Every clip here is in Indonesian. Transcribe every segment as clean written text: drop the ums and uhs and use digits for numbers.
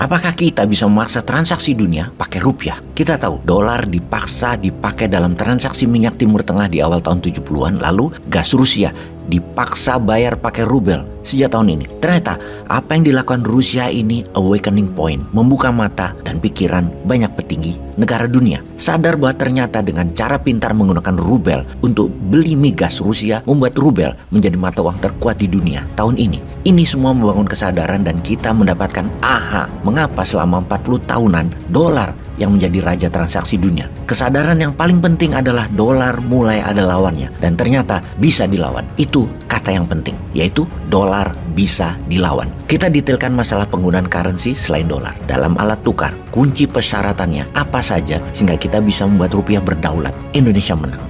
Apakah kita bisa memaksa transaksi dunia pakai rupiah? Kita tahu dolar dipaksa dipakai dalam transaksi minyak Timur Tengah di awal tahun 70-an, lalu gas Rusia dipaksa bayar pakai rubel sejak tahun ini. Ternyata apa yang dilakukan Rusia ini awakening point, membuka mata dan pikiran banyak petinggi negara dunia. Sadar bahwa ternyata dengan cara pintar menggunakan rubel untuk beli migas Rusia, membuat rubel menjadi mata uang terkuat di dunia tahun ini. Ini semua membangun kesadaran dan kita mendapatkan mengapa selama 40 tahunan dolar yang menjadi raja transaksi dunia. Kesadaran yang paling penting adalah dolar mulai ada lawannya dan ternyata bisa dilawan. Itu kata yang penting, yaitu dolar bisa dilawan. Kita detailkan masalah penggunaan currency selain dolar. Dalam alat tukar, kunci persyaratannya apa saja sehingga kita bisa membuat rupiah berdaulat. Indonesia menang.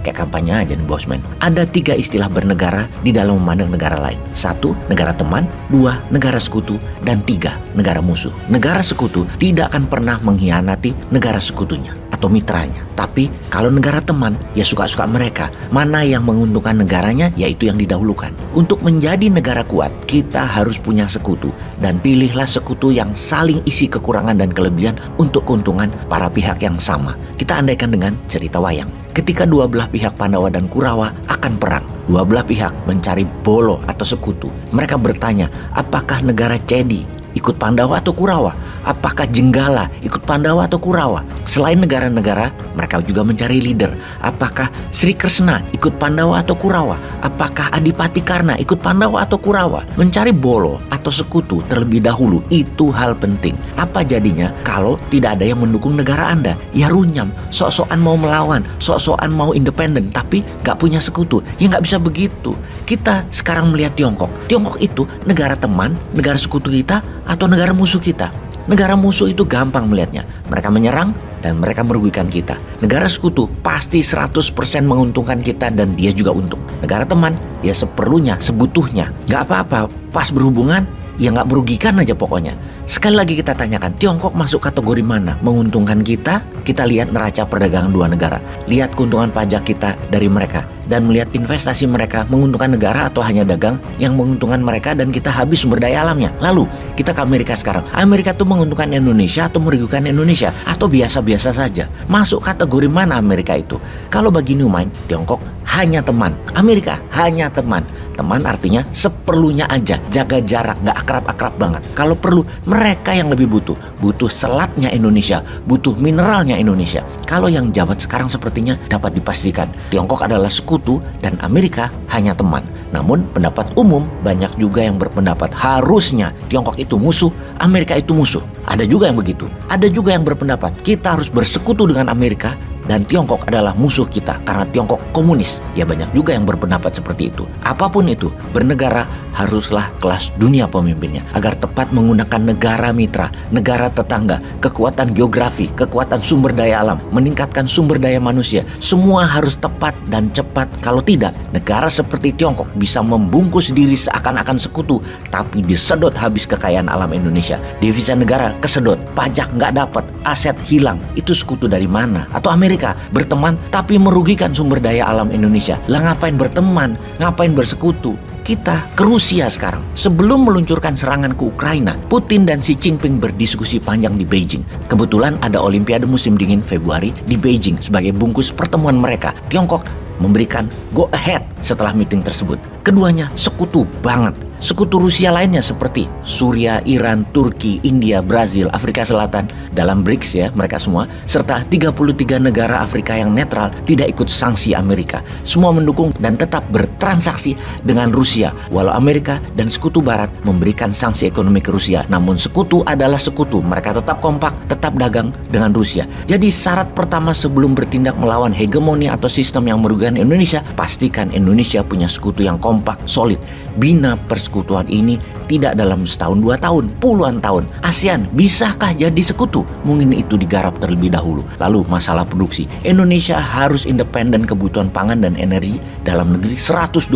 Kayak kampanye aja nih bosman. Ada 3 istilah bernegara di dalam memandang negara lain. 1, negara teman. 2, negara sekutu. Dan 3, negara musuh. Negara sekutu tidak akan pernah mengkhianati negara sekutunya atau mitranya. Tapi kalau negara teman, ya suka-suka mereka. Mana yang menguntungkan negaranya, yaitu yang didahulukan. Untuk menjadi negara kuat, kita harus punya sekutu. Dan pilihlah sekutu yang saling isi kekurangan dan kelebihan untuk keuntungan para pihak yang sama. Kita andaikan dengan cerita wayang. Ketika dua belah pihak Pandawa dan Kurawa akan perang, dua belah pihak mencari bolo atau sekutu. Mereka bertanya, apakah negara Cedi ikut Pandawa atau Kurawa? Apakah Jenggala ikut Pandawa atau Kurawa? Selain negara-negara, mereka juga mencari leader. Apakah Sri Kresna ikut Pandawa atau Kurawa? Apakah Adipati Karna ikut Pandawa atau Kurawa? Mencari bolo atau sekutu terlebih dahulu, itu hal penting. Apa jadinya kalau tidak ada yang mendukung negara Anda? Ya runyam, sok-sokan mau melawan, sok-sokan mau independen, tapi gak punya sekutu. Ya gak bisa begitu. Kita sekarang melihat Tiongkok. Tiongkok itu negara teman, negara sekutu kita, atau negara musuh kita. Negara musuh itu gampang melihatnya. Mereka menyerang dan mereka merugikan kita. Negara sekutu pasti 100% menguntungkan kita dan dia juga untung. Negara teman, ya seperlunya, sebutuhnya. Gak apa-apa, pas berhubungan, ya gak merugikan aja pokoknya. Sekali lagi kita tanyakan, Tiongkok masuk kategori mana? Menguntungkan kita? Kita lihat neraca perdagangan dua negara. Lihat keuntungan pajak kita dari mereka. Dan melihat investasi mereka menguntungkan negara atau hanya dagang yang menguntungkan mereka dan kita habis sumber daya alamnya. Lalu kita ke Amerika sekarang. Amerika tuh menguntungkan Indonesia atau merugikan Indonesia? Atau biasa-biasa saja? Masuk kategori mana Amerika itu? Kalau bagi Newmind, Tiongkok hanya teman. Amerika hanya teman. Teman artinya seperlunya aja, jaga jarak, gak akrab-akrab banget. Kalau perlu, mereka yang lebih butuh. Butuh selatnya Indonesia, butuh mineralnya Indonesia. Kalau yang jabat sekarang sepertinya dapat dipastikan, Tiongkok adalah sekutu dan Amerika hanya teman. Namun pendapat umum banyak juga yang berpendapat harusnya Tiongkok itu musuh, Amerika itu musuh. Ada juga yang begitu. Ada juga yang berpendapat kita harus bersekutu dengan Amerika dan Tiongkok adalah musuh kita karena Tiongkok komunis. Ya banyak juga yang berpendapat seperti itu. Apapun itu, bernegara haruslah kelas dunia pemimpinnya agar tepat menggunakan negara mitra, negara tetangga, kekuatan geografi, kekuatan sumber daya alam, meningkatkan sumber daya manusia. Semua harus tepat dan cepat. Kalau tidak, negara seperti Tiongkok bisa membungkus diri seakan-akan sekutu, tapi disedot habis kekayaan alam Indonesia. Devisa negara kesedot, pajak nggak dapat, aset hilang. Itu sekutu dari mana? Atau Amerika berteman tapi merugikan sumber daya alam Indonesia. Lah ngapain berteman? Ngapain bersekutu? Kita ke Rusia sekarang. Sebelum meluncurkan serangan ke Ukraina, Putin dan Xi Jinping berdiskusi panjang di Beijing. Kebetulan ada Olimpiade musim dingin Februari di Beijing. Sebagai bungkus pertemuan mereka, Tiongkok memberikan go ahead setelah meeting tersebut. Keduanya sekutu banget. Sekutu Rusia lainnya seperti Suria, Iran, Turki, India, Brazil, Afrika Selatan dalam BRICS ya mereka semua, serta 33 negara Afrika yang netral tidak ikut sanksi Amerika. Semua mendukung dan tetap bertransaksi dengan Rusia walau Amerika dan sekutu barat memberikan sanksi ekonomi ke Rusia. Namun sekutu adalah sekutu, mereka tetap kompak, tetap dagang dengan Rusia. Jadi syarat pertama sebelum bertindak melawan hegemoni atau sistem yang merugikan Indonesia, pastikan Indonesia punya sekutu yang kompak, solid. Bina persekutuan ini tidak dalam setahun 2 tahun, puluhan tahun. ASEAN bisakah jadi sekutu? Mungkin itu digarap terlebih dahulu. Lalu masalah produksi. Indonesia harus independen kebutuhan pangan dan energi dalam negeri 120%.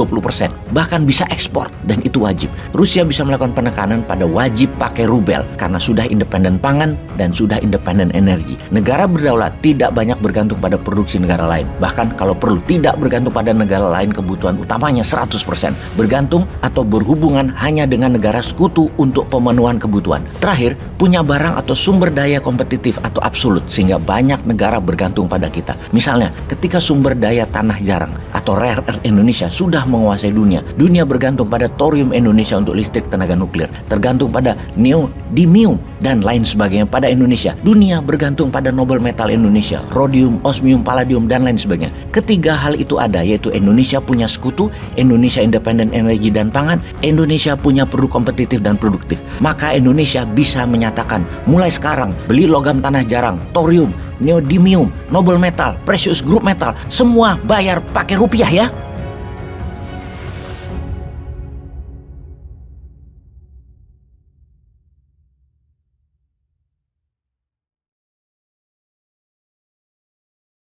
Bahkan bisa ekspor dan itu wajib. Rusia bisa melakukan penekanan pada wajib pakai rubel karena sudah independen pangan dan sudah independen energi. Negara berdaulat tidak banyak bergantung pada produksi negara lain. Bahkan kalau perlu tidak bergantung pada negara lain kebutuhan utamanya 100%. 100%, bergantung atau berhubungan hanya dengan negara sekutu untuk pemenuhan kebutuhan. Terakhir, punya barang atau sumber daya kompetitif atau absolut sehingga banyak negara bergantung pada kita. Misalnya, ketika sumber daya tanah jarang atau rare earth Indonesia sudah menguasai dunia, dunia bergantung pada thorium Indonesia untuk listrik tenaga nuklir, tergantung pada neodymium dan lain sebagainya pada Indonesia. Dunia bergantung pada noble metal Indonesia, rhodium, osmium, palladium, dan lain sebagainya. Ketiga hal itu ada, yaitu Indonesia punya sekutu, Indonesia independen energi dan pangan, Indonesia punya produk kompetitif dan produktif. Maka Indonesia bisa menyatakan, mulai sekarang beli logam tanah jarang, thorium, neodymium, noble metal, precious group metal, semua bayar pakai rupiah ya.